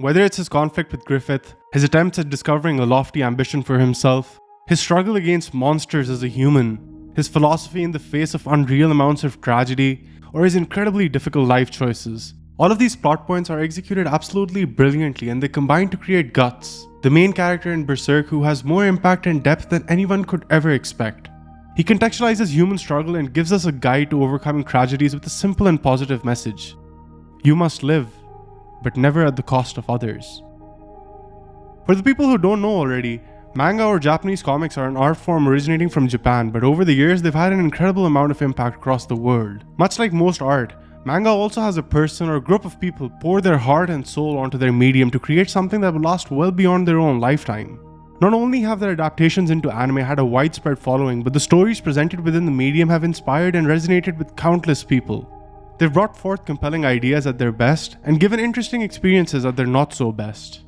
Whether it's his conflict with Griffith, his attempts at discovering a lofty ambition for himself, his struggle against monsters as a human, his philosophy in the face of unreal amounts of tragedy, or his incredibly difficult life choices. All of these plot points are executed absolutely brilliantly, and they combine to create Guts, the main character in Berserk who has more impact and depth than anyone could ever expect. He contextualizes human struggle and gives us a guide to overcoming tragedies with a simple and positive message. You must live, but never at the cost of others. For the people who don't know already, manga or Japanese comics are an art form originating from Japan, but over the years they've had an incredible amount of impact across the world. Much like most art, manga also has a person or group of people pour their heart and soul onto their medium to create something that will last well beyond their own lifetime. Not only have their adaptations into anime had a widespread following, but the stories presented within the medium have inspired and resonated with countless people. They've brought forth compelling ideas at their best and given interesting experiences at their not so best.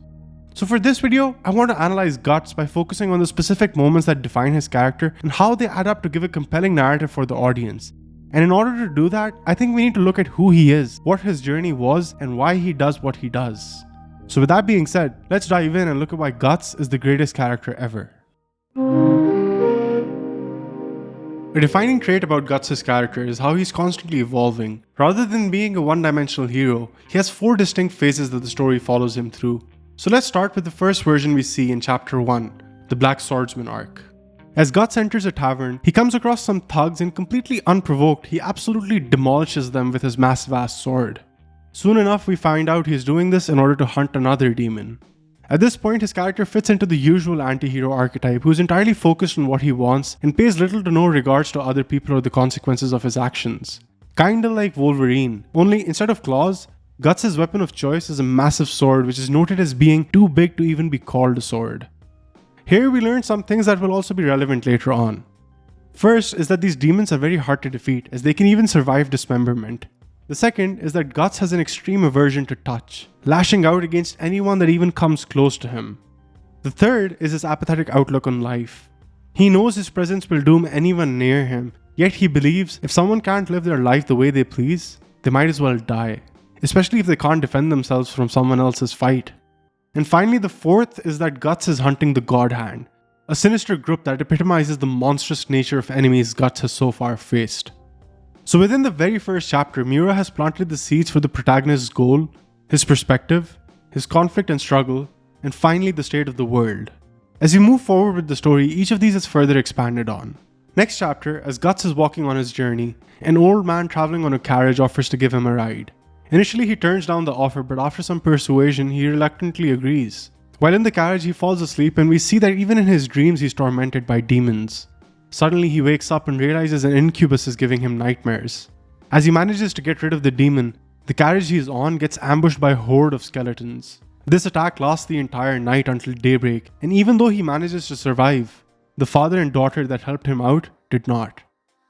So for this video, I want to analyze Guts by focusing on the specific moments that define his character and how they add up to give a compelling narrative for the audience. And in order to do that, I think we need to look at who he is, what his journey was, and why he does what he does. So with that being said, let's dive in and look at why Guts is the greatest character ever. A defining trait about Guts' character is how he's constantly evolving. Rather than being a one-dimensional hero, he has 4 distinct phases that the story follows him through. So let's start with the first version we see in Chapter 1, the Black Swordsman arc. As Guts enters a tavern, he comes across some thugs and completely unprovoked, he absolutely demolishes them with his massive-ass sword. Soon enough, we find out he is doing this in order to hunt another demon. At this point, his character fits into the usual anti-hero archetype who is entirely focused on what he wants and pays little to no regards to other people or the consequences of his actions. Kinda like Wolverine, only instead of claws, Guts' weapon of choice is a massive sword which is noted as being too big to even be called a sword. Here we learn some things that will also be relevant later on. First is that these demons are very hard to defeat as they can even survive dismemberment. The second is that Guts has an extreme aversion to touch, lashing out against anyone that even comes close to him. The third is his apathetic outlook on life. He knows his presence will doom anyone near him, yet he believes if someone can't live their life the way they please, they might as well die, especially if they can't defend themselves from someone else's fight. And finally, the fourth is that Guts is hunting the God Hand, a sinister group that epitomizes the monstrous nature of enemies Guts has so far faced. So within the very first chapter, Miura has planted the seeds for the protagonist's goal, his perspective, his conflict and struggle, and finally the state of the world. As we move forward with the story, each of these is further expanded on. Next chapter, as Guts is walking on his journey, an old man traveling on a carriage offers to give him a ride. Initially he turns down the offer, but after some persuasion, he reluctantly agrees. While in the carriage, he falls asleep and we see that even in his dreams he's tormented by demons. Suddenly he wakes up and realizes an incubus is giving him nightmares. As he manages to get rid of the demon, the carriage he is on gets ambushed by a horde of skeletons. This attack lasts the entire night until daybreak, and even though he manages to survive, the father and daughter that helped him out did not.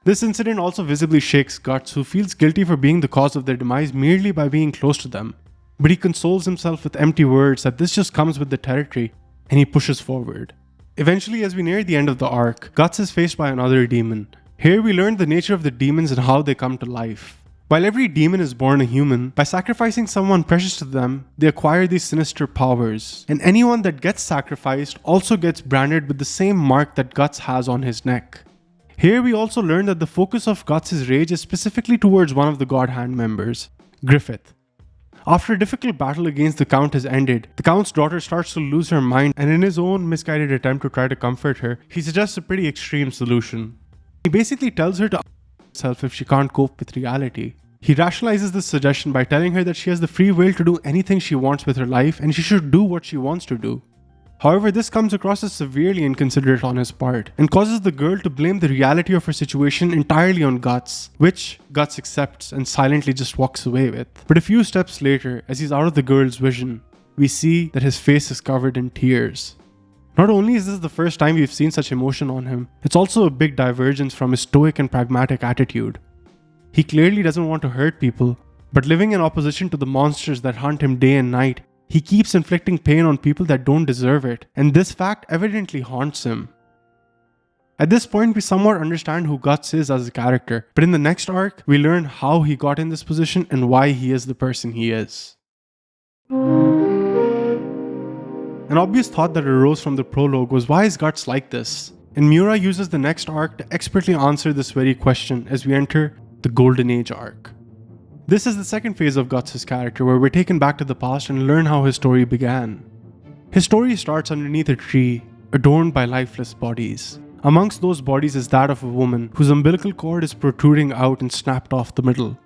This incident also visibly shakes Guts, who feels guilty for being the cause of their demise merely by being close to them. But he consoles himself with empty words that this just comes with the territory, and he pushes forward. Eventually, as we near the end of the arc, Guts is faced by another demon. Here we learn the nature of the demons and how they come to life. While every demon is born a human, by sacrificing someone precious to them, they acquire these sinister powers. And anyone that gets sacrificed also gets branded with the same mark that Guts has on his neck. Here we also learn that the focus of Guts' rage is specifically towards one of the God Hand members, Griffith. After a difficult battle against the Count has ended, the Count's daughter starts to lose her mind, and in his own misguided attempt to try to comfort her, he suggests a pretty extreme solution. He basically tells her to herself if she can't cope with reality. He rationalizes this suggestion by telling her that she has the free will to do anything she wants with her life and she should do what she wants to do. However, this comes across as severely inconsiderate on his part and causes the girl to blame the reality of her situation entirely on Guts, which Guts accepts and silently just walks away with. But a few steps later, as he's out of the girl's vision, we see that his face is covered in tears. Not only is this the first time we've seen such emotion on him, it's also a big divergence from his stoic and pragmatic attitude. He clearly doesn't want to hurt people, but living in opposition to the monsters that hunt him day and night, he keeps inflicting pain on people that don't deserve it, and this fact evidently haunts him. At this point, we somewhat understand who Guts is as a character, but in the next arc, we learn how he got in this position and why he is the person he is. An obvious thought that arose from the prologue was, why is Guts like this? And Miura uses the next arc to expertly answer this very question as we enter the Golden Age arc. This is the second phase of Guts' character, where we're taken back to the past and learn how his story began. His story starts underneath a tree, adorned by lifeless bodies. Amongst those bodies is that of a woman whose umbilical cord is protruding out and snapped off the middle.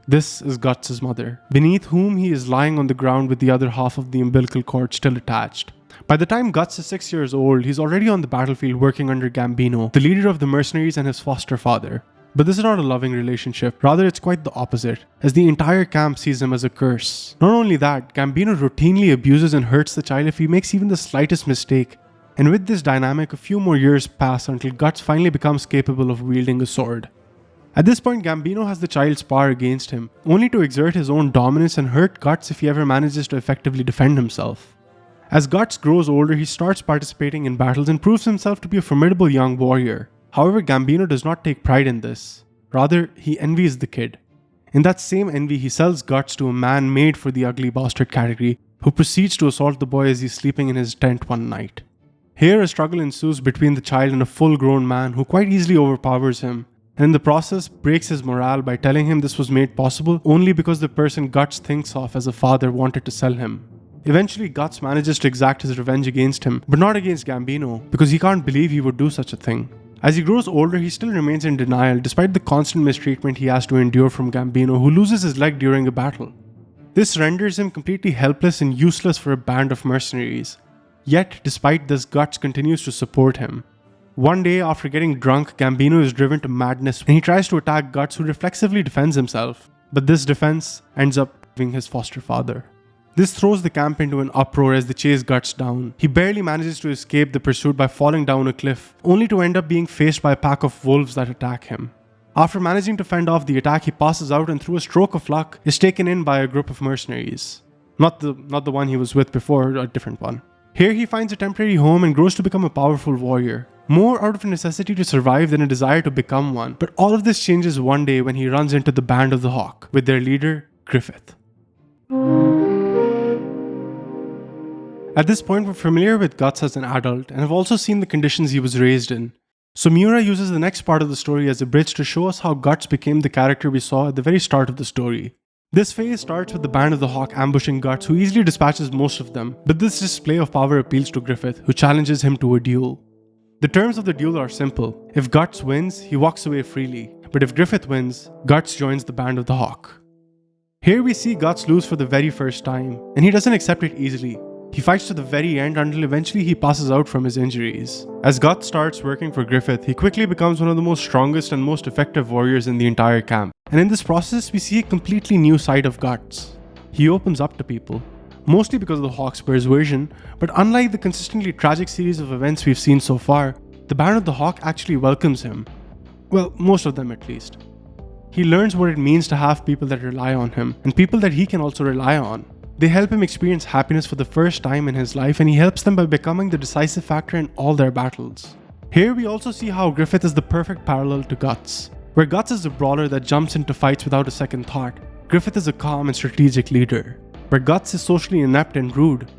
This is Guts' mother, beneath whom he is lying on the ground with the other half of the umbilical cord still attached. By the time Guts is 6 years old, he's already on the battlefield working under Gambino, the leader of the mercenaries and his foster father. But this is not a loving relationship, rather it's quite the opposite, as the entire camp sees him as a curse. Not only that, Gambino routinely abuses and hurts the child if he makes even the slightest mistake. And with this dynamic, a few more years pass until Guts finally becomes capable of wielding a sword. At this point, Gambino has the child's power against him, only to exert his own dominance and hurt Guts if he ever manages to effectively defend himself. As Guts grows older, he starts participating in battles and proves himself to be a formidable young warrior. However, Gambino does not take pride in this. Rather, he envies the kid. In that same envy, he sells Guts to a man made for the ugly bastard category, who proceeds to assault the boy as he's sleeping in his tent one night. Here, a struggle ensues between the child and a full-grown man who quite easily overpowers him, and in the process breaks his morale by telling him this was made possible only because the person Guts thinks of as a father wanted to sell him. Eventually, Guts manages to exact his revenge against him, but not against Gambino, because he can't believe he would do such a thing. As he grows older, he still remains in denial despite the constant mistreatment he has to endure from Gambino, who loses his leg during a battle. This renders him completely helpless and useless for a band of mercenaries. Yet, despite this, Guts continues to support him. One day, after getting drunk, Gambino is driven to madness and he tries to attack Guts, who reflexively defends himself. But this defense ends up saving his foster father. This throws the camp into an uproar as they chase Guts down. He barely manages to escape the pursuit by falling down a cliff, only to end up being faced by a pack of wolves that attack him. After managing to fend off the attack, he passes out and through a stroke of luck is taken in by a group of mercenaries. Not the one he was with before, a different one. Here he finds a temporary home and grows to become a powerful warrior. More out of a necessity to survive than a desire to become one. But all of this changes one day when he runs into the Band of the Hawk with their leader, Griffith. At this point, we're familiar with Guts as an adult and have also seen the conditions he was raised in. So Miura uses the next part of the story as a bridge to show us how Guts became the character we saw at the very start of the story. This phase starts with the Band of the Hawk ambushing Guts, who easily dispatches most of them, but this display of power appeals to Griffith, who challenges him to a duel. The terms of the duel are simple. If Guts wins, he walks away freely, but if Griffith wins, Guts joins the Band of the Hawk. Here we see Guts lose for the very first time, and he doesn't accept it easily. He fights to the very end until eventually he passes out from his injuries. As Guts starts working for Griffith, he quickly becomes one of the most strongest and most effective warriors in the entire camp. And in this process, we see a completely new side of Guts. He opens up to people, mostly because of the Hawk's persuasion, but unlike the consistently tragic series of events we've seen so far, the Band of the Hawk actually welcomes him. Well, most of them at least. He learns what it means to have people that rely on him, and people that he can also rely on. They help him experience happiness for the first time in his life, and he helps them by becoming the decisive factor in all their battles. Here we also see how Griffith is the perfect parallel to Guts. Where Guts is a brawler that jumps into fights without a second thought, Griffith is a calm and strategic leader. Where Guts is socially inept and rude,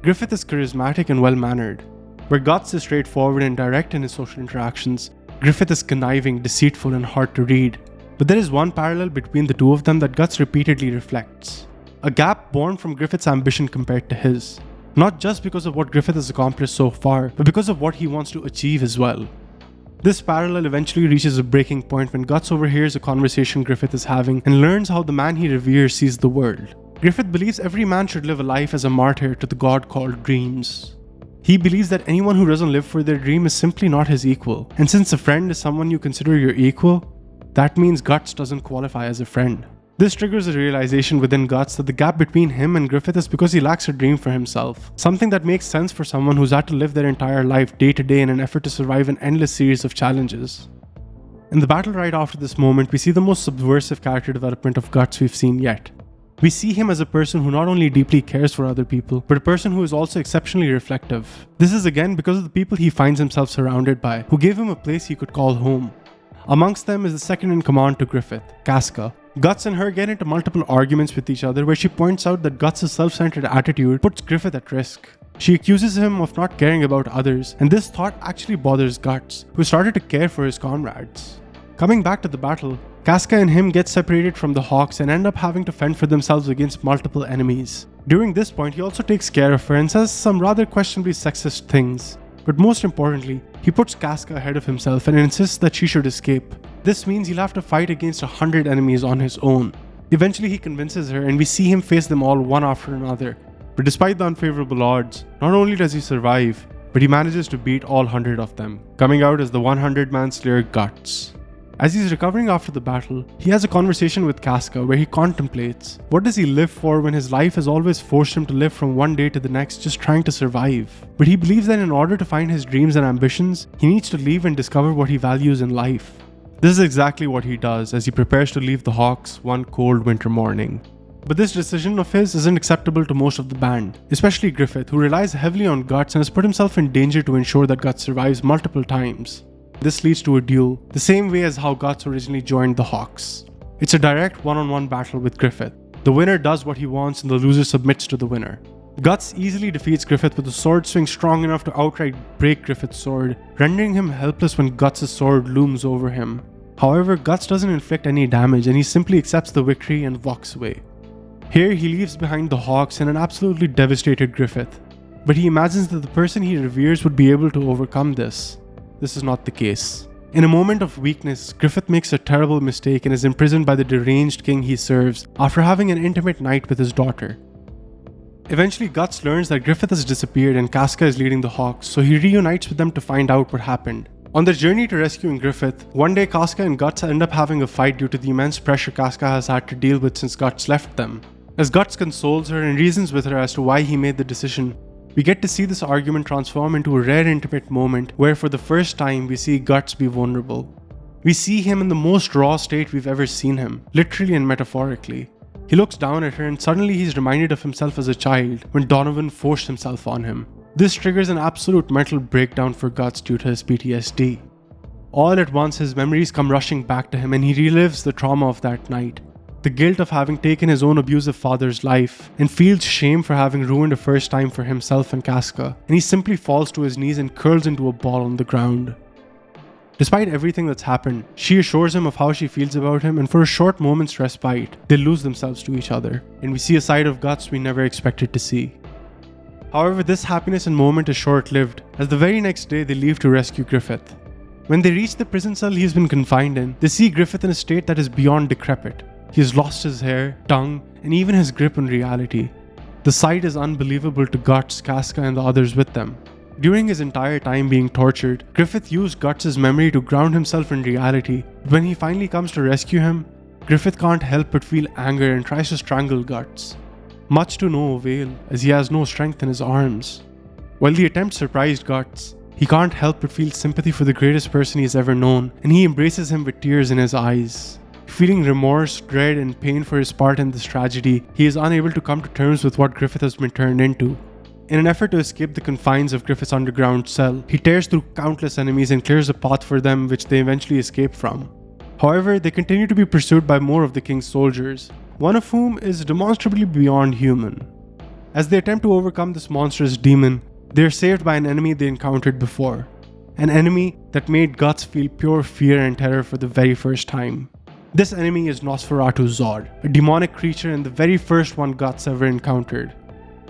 Griffith is charismatic and well-mannered. Where Guts is straightforward and direct in his social interactions, Griffith is conniving, deceitful, and hard to read. But there is one parallel between the two of them that Guts repeatedly reflects. A gap born from Griffith's ambition compared to his. Not just because of what Griffith has accomplished so far, but because of what he wants to achieve as well. This parallel eventually reaches a breaking point when Guts overhears a conversation Griffith is having and learns how the man he reveres sees the world. Griffith believes every man should live a life as a martyr to the god called dreams. He believes that anyone who doesn't live for their dream is simply not his equal. And since a friend is someone you consider your equal, that means Guts doesn't qualify as a friend. This triggers a realization within Guts that the gap between him and Griffith is because he lacks a dream for himself. Something that makes sense for someone who's had to live their entire life day to day in an effort to survive an endless series of challenges. In the battle right after this moment, we see the most subversive character development of Guts we've seen yet. We see him as a person who not only deeply cares for other people, but a person who is also exceptionally reflective. This is again because of the people he finds himself surrounded by, who gave him a place he could call home. Amongst them is the second in command to Griffith, Casca. Guts and her get into multiple arguments with each other where she points out that Guts' self-centered attitude puts Griffith at risk. She accuses him of not caring about others, and this thought actually bothers Guts, who started to care for his comrades. Coming back to the battle, Casca and him get separated from the Hawks and end up having to fend for themselves against multiple enemies. During this point, he also takes care of her and says some rather questionably sexist things. But most importantly, he puts Casca ahead of himself and insists that she should escape. This means he'll have to fight against 100 enemies on his own. Eventually he convinces her and we see him face them all one after another. But despite the unfavorable odds, not only does he survive, but he manages to beat all 100 of them, coming out as the 100-man slayer Guts. As he's recovering after the battle, he has a conversation with Casca where he contemplates, what does he live for when his life has always forced him to live from one day to the next just trying to survive? But he believes that in order to find his dreams and ambitions, he needs to leave and discover what he values in life. This is exactly what he does as he prepares to leave the Hawks one cold winter morning. But this decision of his isn't acceptable to most of the band, especially Griffith, who relies heavily on Guts and has put himself in danger to ensure that Guts survives multiple times. This leads to a duel, the same way as how Guts originally joined the Hawks. It's a direct one-on-one battle with Griffith. The winner does what he wants and the loser submits to the winner. Guts easily defeats Griffith with a sword swing strong enough to outright break Griffith's sword, rendering him helpless when Guts' sword looms over him. However, Guts doesn't inflict any damage and he simply accepts the victory and walks away. Here he leaves behind the Hawks and an absolutely devastated Griffith, but he imagines that the person he reveres would be able to overcome this. This is not the case. In a moment of weakness, Griffith makes a terrible mistake and is imprisoned by the deranged king he serves after having an intimate night with his daughter. Eventually, Guts learns that Griffith has disappeared and Casca is leading the Hawks, so he reunites with them to find out what happened. On their journey to rescuing Griffith, one day Casca and Guts end up having a fight due to the immense pressure Casca has had to deal with since Guts left them. As Guts consoles her and reasons with her as to why he made the decision, we get to see this argument transform into a rare intimate moment where for the first time we see Guts be vulnerable. We see him in the most raw state we've ever seen him, literally and metaphorically. He looks down at her and suddenly he's reminded of himself as a child when Donovan forced himself on him. This triggers an absolute mental breakdown for Guts due to his PTSD. All at once his memories come rushing back to him and he relives the trauma of that night. The guilt of having taken his own abusive father's life, and feels shame for having ruined a first time for himself and Casca, and he simply falls to his knees and curls into a ball on the ground. Despite everything that's happened, she assures him of how she feels about him, and for a short moment's respite, they lose themselves to each other, and we see a side of Guts we never expected to see. However, this happiness and moment is short-lived, as the very next day they leave to rescue Griffith. When they reach the prison cell he's been confined in, they see Griffith in a state that is beyond decrepit. He has lost his hair, tongue, and even his grip on reality. The sight is unbelievable to Guts, Casca, and the others with them. During his entire time being tortured, Griffith used Guts' memory to ground himself in reality. When he finally comes to rescue him, Griffith can't help but feel anger and tries to strangle Guts. Much to no avail, as he has no strength in his arms. While the attempt surprised Guts, he can't help but feel sympathy for the greatest person he's ever known, and he embraces him with tears in his eyes. Feeling remorse, dread, and pain for his part in this tragedy, he is unable to come to terms with what Griffith has been turned into. In an effort to escape the confines of Griffith's underground cell, he tears through countless enemies and clears a path for them which they eventually escape from. However, they continue to be pursued by more of the king's soldiers, one of whom is demonstrably beyond human. As they attempt to overcome this monstrous demon, they are saved by an enemy they encountered before. An enemy that made Guts feel pure fear and terror for the very first time. This enemy is Nosferatu Zod, a demonic creature and the very first one Guts ever encountered.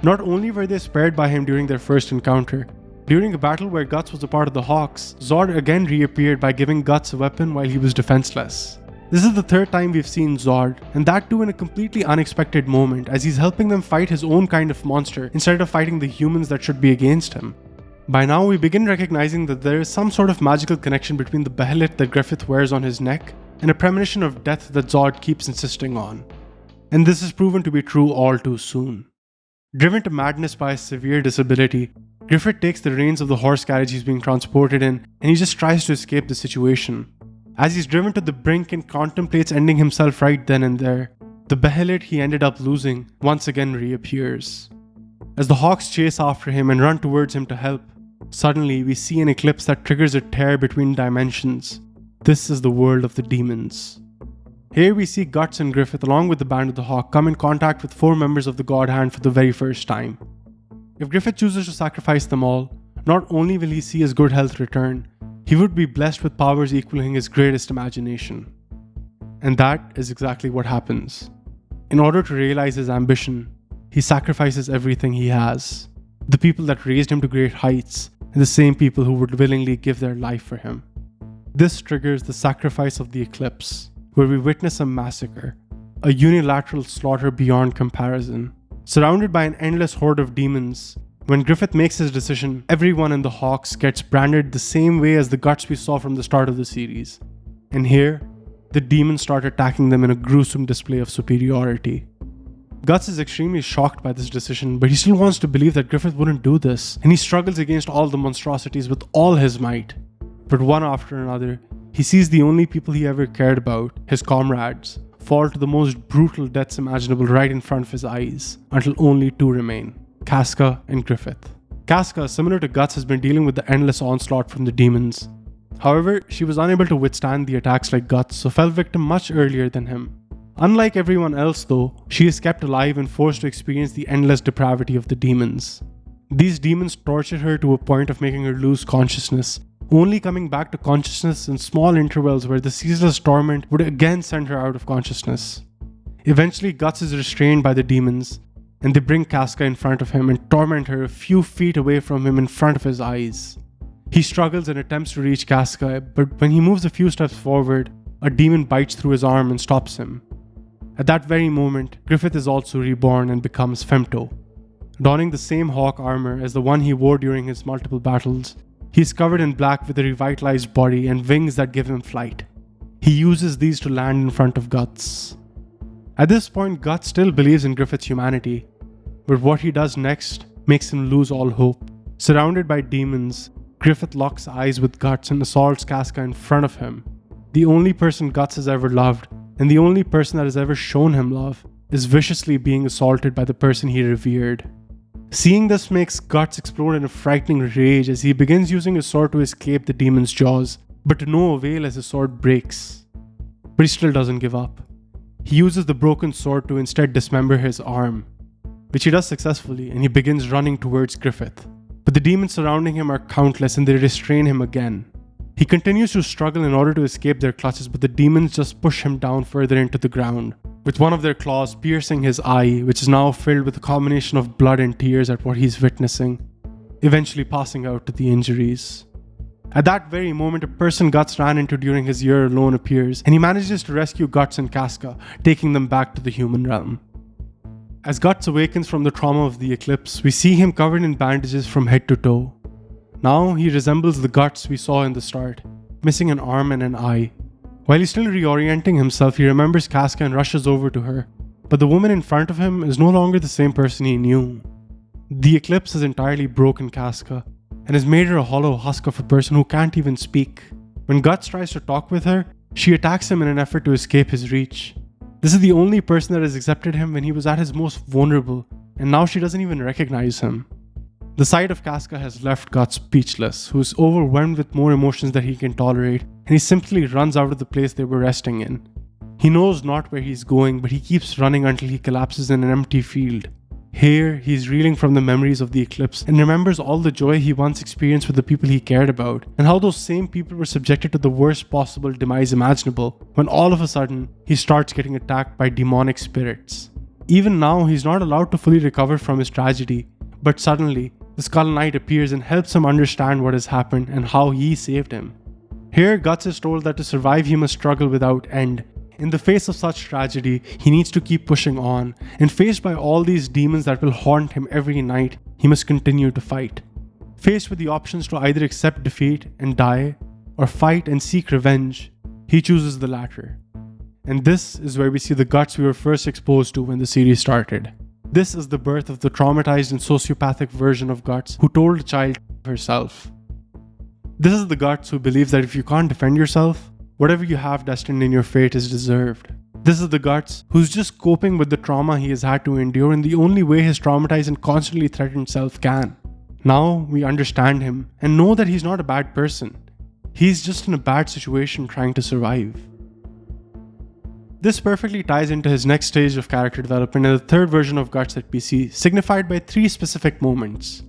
Not only were they spared by him during their first encounter, during a battle where Guts was a part of the Hawks, Zod again reappeared by giving Guts a weapon while he was defenseless. This is the third time we've seen Zod, and that too in a completely unexpected moment as he's helping them fight his own kind of monster instead of fighting the humans that should be against him. By now we begin recognizing that there is some sort of magical connection between the behelit that Griffith wears on his neck and a premonition of death that Zod keeps insisting on. And this is proven to be true all too soon. Driven to madness by a severe disability, Griffith takes the reins of the horse carriage he's being transported in and he just tries to escape the situation. As he's driven to the brink and contemplates ending himself right then and there, the behelit he ended up losing once again reappears. As the Hawks chase after him and run towards him to help, suddenly we see an eclipse that triggers a tear between dimensions. This is the world of the demons. Here we see Guts and Griffith along with the Band of the Hawk come in contact with 4 members of the God Hand for the very first time. If Griffith chooses to sacrifice them all, not only will he see his good health return, he would be blessed with powers equaling his greatest imagination. And that is exactly what happens. In order to realize his ambition, he sacrifices everything he has. The people that raised him to great heights, and the same people who would willingly give their life for him. This triggers the sacrifice of the eclipse, where we witness a massacre, a unilateral slaughter beyond comparison. Surrounded by an endless horde of demons, when Griffith makes his decision, everyone in the Hawks gets branded the same way as the Guts we saw from the start of the series. And here, the demons start attacking them in a gruesome display of superiority. Guts is extremely shocked by this decision, but he still wants to believe that Griffith wouldn't do this, and he struggles against all the monstrosities with all his might. But one after another, he sees the only people he ever cared about, his comrades, fall to the most brutal deaths imaginable right in front of his eyes, until only two remain, Casca and Griffith. Casca, similar to Guts, has been dealing with the endless onslaught from the demons. However, she was unable to withstand the attacks like Guts, so fell victim much earlier than him. Unlike everyone else though, she is kept alive and forced to experience the endless depravity of the demons. These demons tortured her to a point of making her lose consciousness, only coming back to consciousness in small intervals where the ceaseless torment would again send her out of consciousness. Eventually, Guts is restrained by the demons, and they bring Casca in front of him and torment her a few feet away from him in front of his eyes. He struggles and attempts to reach Casca, but when he moves a few steps forward, a demon bites through his arm and stops him. At that very moment, Griffith is also reborn and becomes Femto. Donning the same hawk armor as the one he wore during his multiple battles, he is covered in black with a revitalized body and wings that give him flight. He uses these to land in front of Guts. At this point, Guts still believes in Griffith's humanity, but what he does next makes him lose all hope. Surrounded by demons, Griffith locks eyes with Guts and assaults Casca in front of him. The only person Guts has ever loved, and the only person that has ever shown him love, is viciously being assaulted by the person he revered. Seeing this makes Guts explode in a frightening rage as he begins using his sword to escape the demon's jaws, but to no avail as his sword breaks. But he still doesn't give up. He uses the broken sword to instead dismember his arm, which he does successfully, and he begins running towards Griffith. But the demons surrounding him are countless and they restrain him again. He continues to struggle in order to escape their clutches, but the demons just push him down further into the ground, with one of their claws piercing his eye, which is now filled with a combination of blood and tears at what he's witnessing, eventually passing out to the injuries. At that very moment, a person Guts ran into during his year alone appears, and he manages to rescue Guts and Casca, taking them back to the human realm. As Guts awakens from the trauma of the eclipse, we see him covered in bandages from head to toe. Now he resembles the Guts we saw in the start, missing an arm and an eye. While he's still reorienting himself, he remembers Casca and rushes over to her, but the woman in front of him is no longer the same person he knew. The eclipse has entirely broken Casca, and has made her a hollow husk of a person who can't even speak. When Guts tries to talk with her, she attacks him in an effort to escape his reach. This is the only person that has accepted him when he was at his most vulnerable, and now she doesn't even recognize him. The sight of Casca has left Guts speechless, who is overwhelmed with more emotions than he can tolerate, and he simply runs out of the place they were resting in. He knows not where he's going, but he keeps running until he collapses in an empty field. Here, he's reeling from the memories of the eclipse and remembers all the joy he once experienced with the people he cared about, and how those same people were subjected to the worst possible demise imaginable, when all of a sudden, he starts getting attacked by demonic spirits. Even now, he's not allowed to fully recover from his tragedy, but suddenly, the Skull Knight appears and helps him understand what has happened and how he saved him. Here, Guts is told that to survive he must struggle without end. In the face of such tragedy, he needs to keep pushing on, and faced by all these demons that will haunt him every night, he must continue to fight. Faced with the options to either accept defeat and die, or fight and seek revenge, he chooses the latter. And this is where we see the Guts we were first exposed to when the series started. This is the birth of the traumatized and sociopathic version of Guts who told the child herself. This is the Guts who believes that if you can't defend yourself, whatever you have destined in your fate is deserved. This is the Guts who's just coping with the trauma he has had to endure in the only way his traumatized and constantly threatened self can. Now we understand him and know that he's not a bad person. He's just in a bad situation trying to survive. This perfectly ties into his next stage of character development and the third version of Guts that we see, signified by 3 specific moments.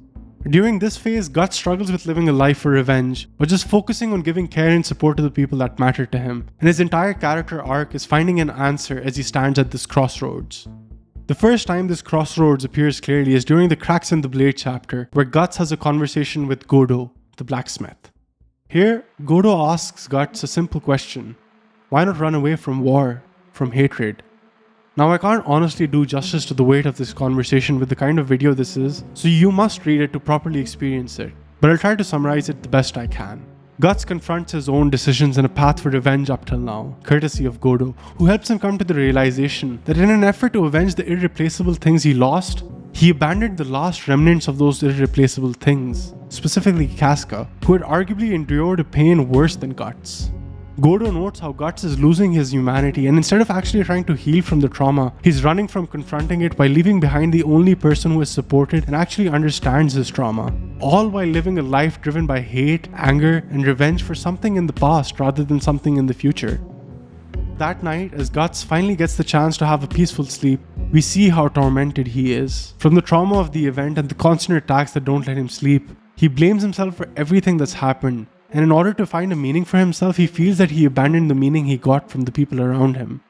During this phase, Guts struggles with living a life for revenge, but just focusing on giving care and support to the people that matter to him, and his entire character arc is finding an answer as he stands at this crossroads. The first time this crossroads appears clearly is during the Cracks in the Blade chapter, where Guts has a conversation with Godo, the blacksmith. Here, Godo asks Guts a simple question: why not run away from war, from hatred? Now I can't honestly do justice to the weight of this conversation with the kind of video this is, so you must read it to properly experience it, but I'll try to summarize it the best I can. Guts confronts his own decisions and a path for revenge up till now, courtesy of Godo, who helps him come to the realization that in an effort to avenge the irreplaceable things he lost, he abandoned the last remnants of those irreplaceable things, specifically Casca, who had arguably endured a pain worse than Guts. Godo notes how Guts is losing his humanity, and instead of actually trying to heal from the trauma, he's running from confronting it by leaving behind the only person who is supported and actually understands his trauma, all while living a life driven by hate, anger, and revenge for something in the past rather than something in the future. That night, as Guts finally gets the chance to have a peaceful sleep, we see how tormented he is. From the trauma of the event and the constant attacks that don't let him sleep, he blames himself for everything that's happened. And in order to find a meaning for himself, he feels that he abandoned the meaning he got from the people around him.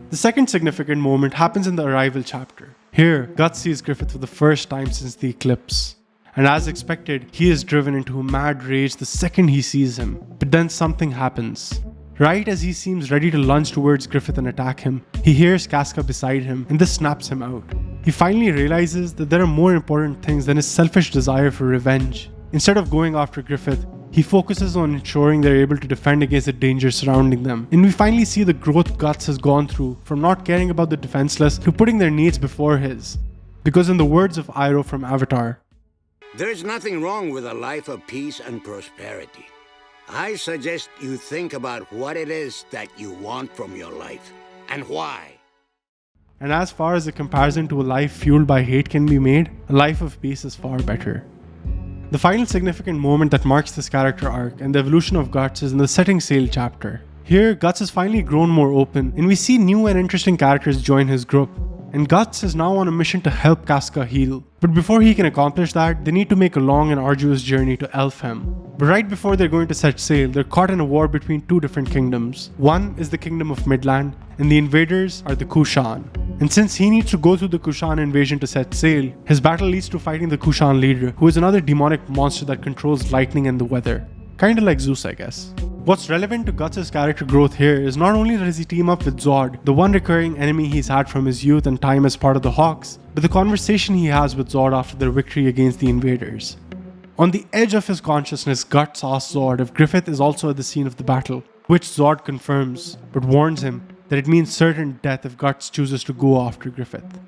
The second significant moment happens in the Arrival chapter. Here, Guts sees Griffith for the first time since the eclipse. And as expected, he is driven into a mad rage the second he sees him. But then something happens. Right as he seems ready to lunge towards Griffith and attack him, he hears Casca beside him, and this snaps him out. He finally realizes that there are more important things than his selfish desire for revenge. Instead of going after Griffith, he focuses on ensuring they're able to defend against the danger surrounding them. And we finally see the growth Guts has gone through from not caring about the defenseless to putting their needs before his. Because in the words of Iroh from Avatar, "There's nothing wrong with a life of peace and prosperity. I suggest you think about what it is that you want from your life and why." And as far as the comparison to a life fueled by hate can be made, a life of peace is far better. The final significant moment that marks this character arc and the evolution of Guts is in the Setting Sail chapter. Here, Guts has finally grown more open, and we see new and interesting characters join his group. And Guts is now on a mission to help Casca heal. But before he can accomplish that, they need to make a long and arduous journey to Elfhelm. But right before they're going to set sail, they're caught in a war between 2 different kingdoms. One is the Kingdom of Midland, and the invaders are the Kushan. And since he needs to go through the Kushan invasion to set sail, his battle leads to fighting the Kushan leader, who is another demonic monster that controls lightning and the weather. Kinda like Zeus, I guess. What's relevant to Guts' character growth here is not only does he team up with Zod, the one recurring enemy he's had from his youth and time as part of the Hawks, but the conversation he has with Zod after their victory against the invaders. On the edge of his consciousness, Guts asks Zod if Griffith is also at the scene of the battle, which Zod confirms, but warns him that it means certain death if Guts chooses to go after Griffith.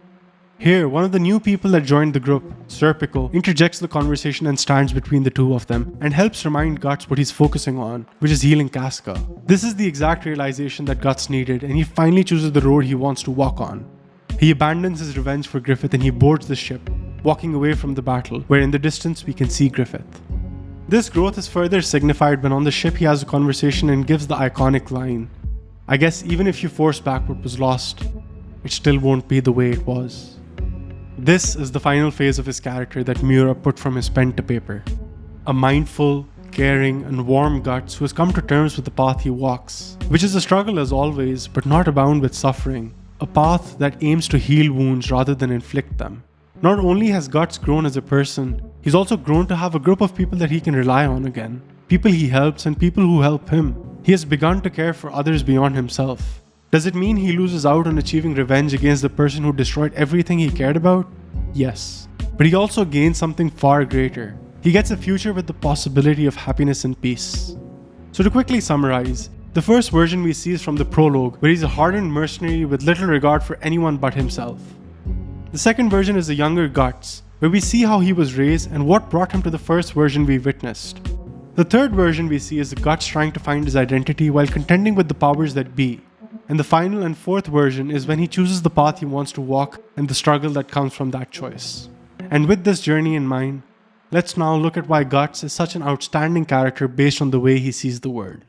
Here, one of the new people that joined the group, Serpico, interjects the conversation and stands between the two of them and helps remind Guts what he's focusing on, which is healing Casca. This is the exact realization that Guts needed, and he finally chooses the road he wants to walk on. He abandons his revenge for Griffith and he boards the ship, walking away from the battle, where in the distance we can see Griffith. This growth is further signified when on the ship he has a conversation and gives the iconic line, "I guess even if you force back what was lost, it still won't be the way it was." This is the final phase of his character that Miura put from his pen to paper. A mindful, caring, and warm Guts who has come to terms with the path he walks, which is a struggle as always, but not abound with suffering. A path that aims to heal wounds rather than inflict them. Not only has Guts grown as a person, he's also grown to have a group of people that he can rely on again. People he helps and people who help him. He has begun to care for others beyond himself. Does it mean he loses out on achieving revenge against the person who destroyed everything he cared about? Yes. But he also gains something far greater. He gets a future with the possibility of happiness and peace. So to quickly summarize, the first version we see is from the prologue, where he's a hardened mercenary with little regard for anyone but himself. The second version is the younger Guts, where we see how he was raised and what brought him to the first version we witnessed. The third version we see is the Guts trying to find his identity while contending with the powers that be. And the final and fourth version is when he chooses the path he wants to walk and the struggle that comes from that choice. And with this journey in mind, let's now look at why Guts is such an outstanding character based on the way he sees the world.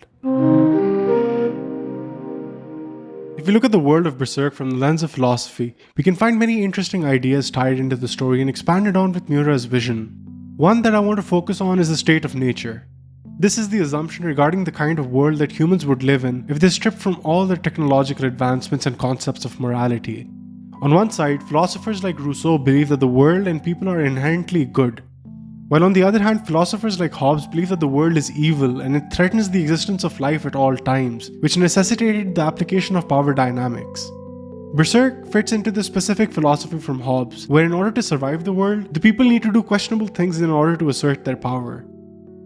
If we look at the world of Berserk from the lens of philosophy, we can find many interesting ideas tied into the story and expanded on with Miura's vision. One that I want to focus on is the state of nature. This is the assumption regarding the kind of world that humans would live in if they stripped from all their technological advancements and concepts of morality. On one side, philosophers like Rousseau believe that the world and people are inherently good, while on the other hand, philosophers like Hobbes believe that the world is evil and it threatens the existence of life at all times, which necessitated the application of power dynamics. Berserk fits into the specific philosophy from Hobbes, where in order to survive the world, the people need to do questionable things in order to assert their power.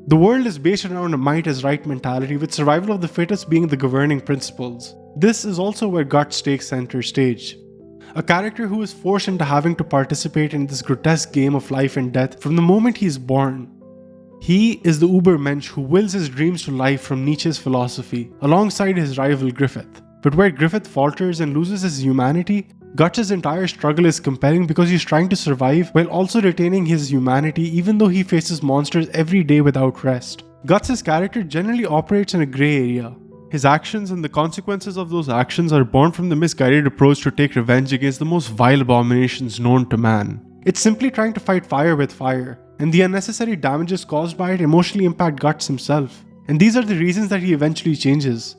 The world is based around a might is right mentality, with survival of the fittest being the governing principles. This is also where Guts takes center stage. A character who is forced into having to participate in this grotesque game of life and death from the moment he is born. He is the Ubermensch who wills his dreams to life from Nietzsche's philosophy, alongside his rival Griffith. But where Griffith falters and loses his humanity, Guts' entire struggle is compelling because he's trying to survive while also retaining his humanity even though he faces monsters every day without rest. Guts' character generally operates in a grey area. His actions and the consequences of those actions are born from the misguided approach to take revenge against the most vile abominations known to man. It's simply trying to fight fire with fire, and the unnecessary damages caused by it emotionally impact Guts himself. And these are the reasons that he eventually changes.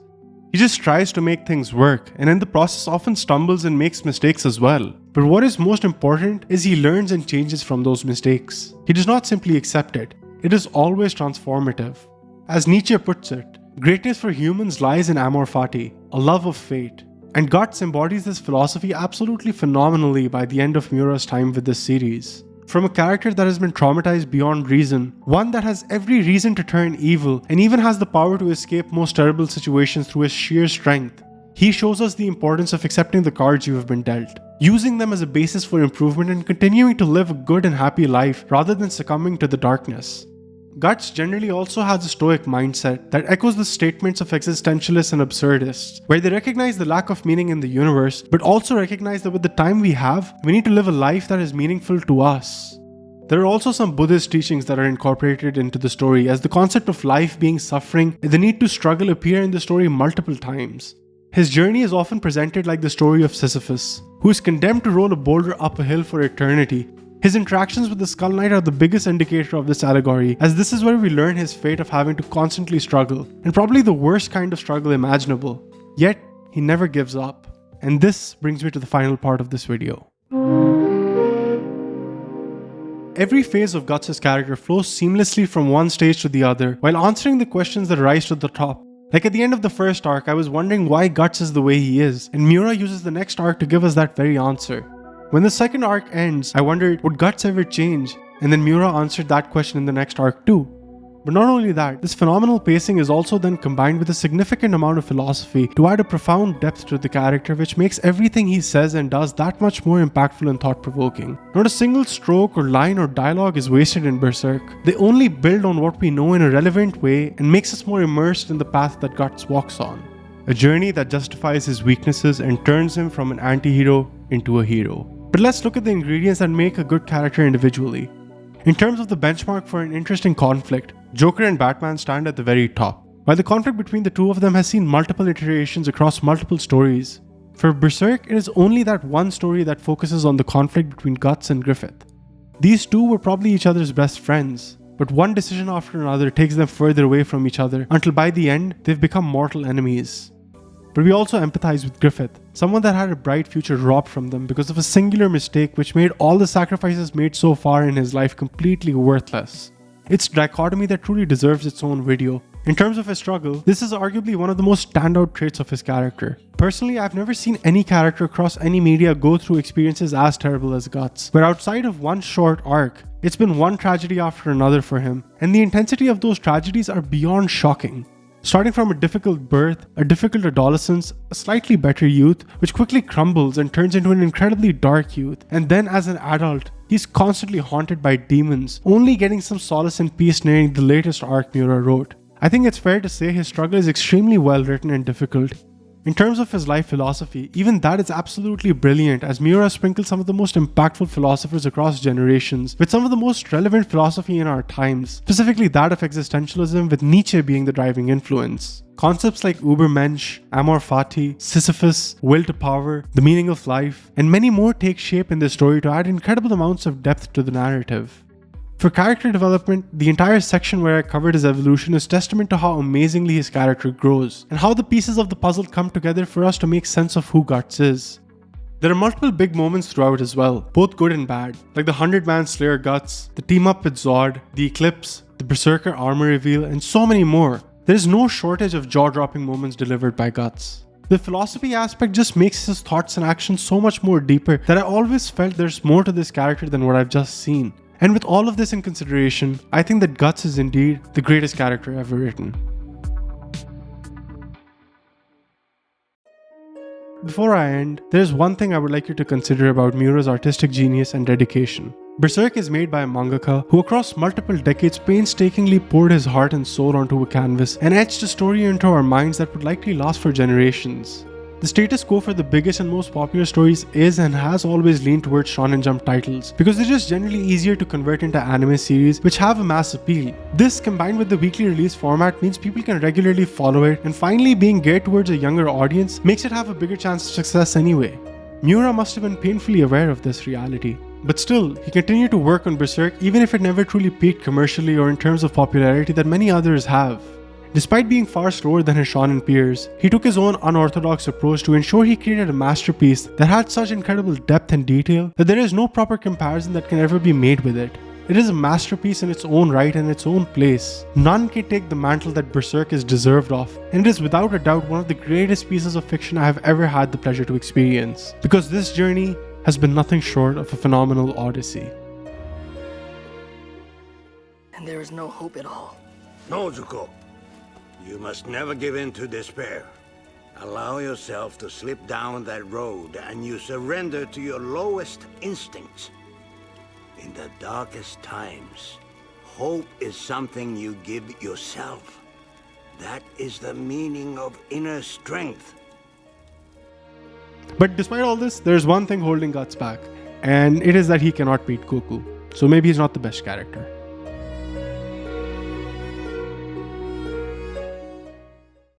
He just tries to make things work, and in the process often stumbles and makes mistakes as well. But what is most important is he learns and changes from those mistakes. He does not simply accept it. It is always transformative. As Nietzsche puts it, greatness for humans lies in amor fati, a love of fate. And Guts embodies this philosophy absolutely phenomenally by the end of Miura's time with this series. From a character that has been traumatized beyond reason, one that has every reason to turn evil and even has the power to escape most terrible situations through his sheer strength, he shows us the importance of accepting the cards you have been dealt, using them as a basis for improvement and continuing to live a good and happy life rather than succumbing to the darkness. Guts generally also has a stoic mindset that echoes the statements of existentialists and absurdists, where they recognize the lack of meaning in the universe, but also recognize that with the time we have, we need to live a life that is meaningful to us. There are also some Buddhist teachings that are incorporated into the story, as the concept of life being suffering and the need to struggle appear in the story multiple times. His journey is often presented like the story of Sisyphus, who is condemned to roll a boulder up a hill for eternity. His interactions with the Skull Knight are the biggest indicator of this allegory, as this is where we learn his fate of having to constantly struggle, and probably the worst kind of struggle imaginable. Yet, he never gives up. And this brings me to the final part of this video. Every phase of Guts' character flows seamlessly from one stage to the other, while answering the questions that rise to the top. Like at the end of the first arc, I was wondering why Guts is the way he is, and Miura uses the next arc to give us that very answer. When the second arc ends, I wondered, would Guts ever change? And then Miura answered that question in the next arc too. But not only that, this phenomenal pacing is also then combined with a significant amount of philosophy to add a profound depth to the character, which makes everything he says and does that much more impactful and thought-provoking. Not a single stroke or line or dialogue is wasted in Berserk. They only build on what we know in a relevant way and makes us more immersed in the path that Guts walks on. A journey that justifies his weaknesses and turns him from an anti-hero into a hero. But let's look at the ingredients that make a good character individually. In terms of the benchmark for an interesting conflict, Joker and Batman stand at the very top. While the conflict between the two of them has seen multiple iterations across multiple stories, for Berserk it is only that one story that focuses on the conflict between Guts and Griffith. These two were probably each other's best friends, but one decision after another takes them further away from each other until by the end they've become mortal enemies. But we also empathize with Griffith, someone that had a bright future robbed from them because of a singular mistake which made all the sacrifices made so far in his life completely worthless. It's dichotomy that truly deserves its own video. In terms of his struggle, this is arguably one of the most standout traits of his character. Personally, I've never seen any character across any media go through experiences as terrible as Guts, where outside of one short arc, it's been one tragedy after another for him, and the intensity of those tragedies are beyond shocking. Starting from a difficult birth, a difficult adolescence, a slightly better youth, which quickly crumbles and turns into an incredibly dark youth, and then as an adult, he's constantly haunted by demons, only getting some solace and peace nearing the latest arc Miura wrote. I think it's fair to say his struggle is extremely well written and difficult. In terms of his life philosophy, even that is absolutely brilliant, as Miura sprinkles some of the most impactful philosophers across generations with some of the most relevant philosophy in our times, specifically that of existentialism, with Nietzsche being the driving influence. Concepts like Übermensch, Amor Fati, Sisyphus, will to power, the meaning of life, and many more take shape in this story to add incredible amounts of depth to the narrative. For character development, the entire section where I covered his evolution is testament to how amazingly his character grows, and how the pieces of the puzzle come together for us to make sense of who Guts is. There are multiple big moments throughout as well, both good and bad, like the 100-man Slayer Guts, the team up with Zod, the Eclipse, the Berserker armor reveal, and so many more. There is no shortage of jaw-dropping moments delivered by Guts. The philosophy aspect just makes his thoughts and actions so much more deeper that I always felt there's more to this character than what I've just seen. And with all of this in consideration, I think that Guts is indeed the greatest character ever written. Before I end, there's one thing I would like you to consider about Miura's artistic genius and dedication. Berserk is made by a mangaka who across multiple decades painstakingly poured his heart and soul onto a canvas and etched a story into our minds that would likely last for generations. The status quo for the biggest and most popular stories is and has always leaned towards Shonen Jump titles because they're just generally easier to convert into anime series which have a mass appeal. This, combined with the weekly release format, means people can regularly follow it, and finally being geared towards a younger audience makes it have a bigger chance of success anyway. Miura must have been painfully aware of this reality. But still, he continued to work on Berserk even if it never truly peaked commercially or in terms of popularity that many others have. Despite being far slower than his shonen peers, he took his own unorthodox approach to ensure he created a masterpiece that had such incredible depth and detail that there is no proper comparison that can ever be made with it. It is a masterpiece in its own right and its own place. None can take the mantle that Berserk is deserved of, and it is without a doubt one of the greatest pieces of fiction I have ever had the pleasure to experience, because this journey has been nothing short of a phenomenal odyssey. And there is no hope at all. No, Zuko. You must never give in to despair. Allow yourself to slip down that road and you surrender to your lowest instincts. In the darkest times, hope is something you give yourself. That is the meaning of inner strength. But despite all this, there's one thing holding Guts back, and it is that he cannot beat Goku. So maybe he's not the best character.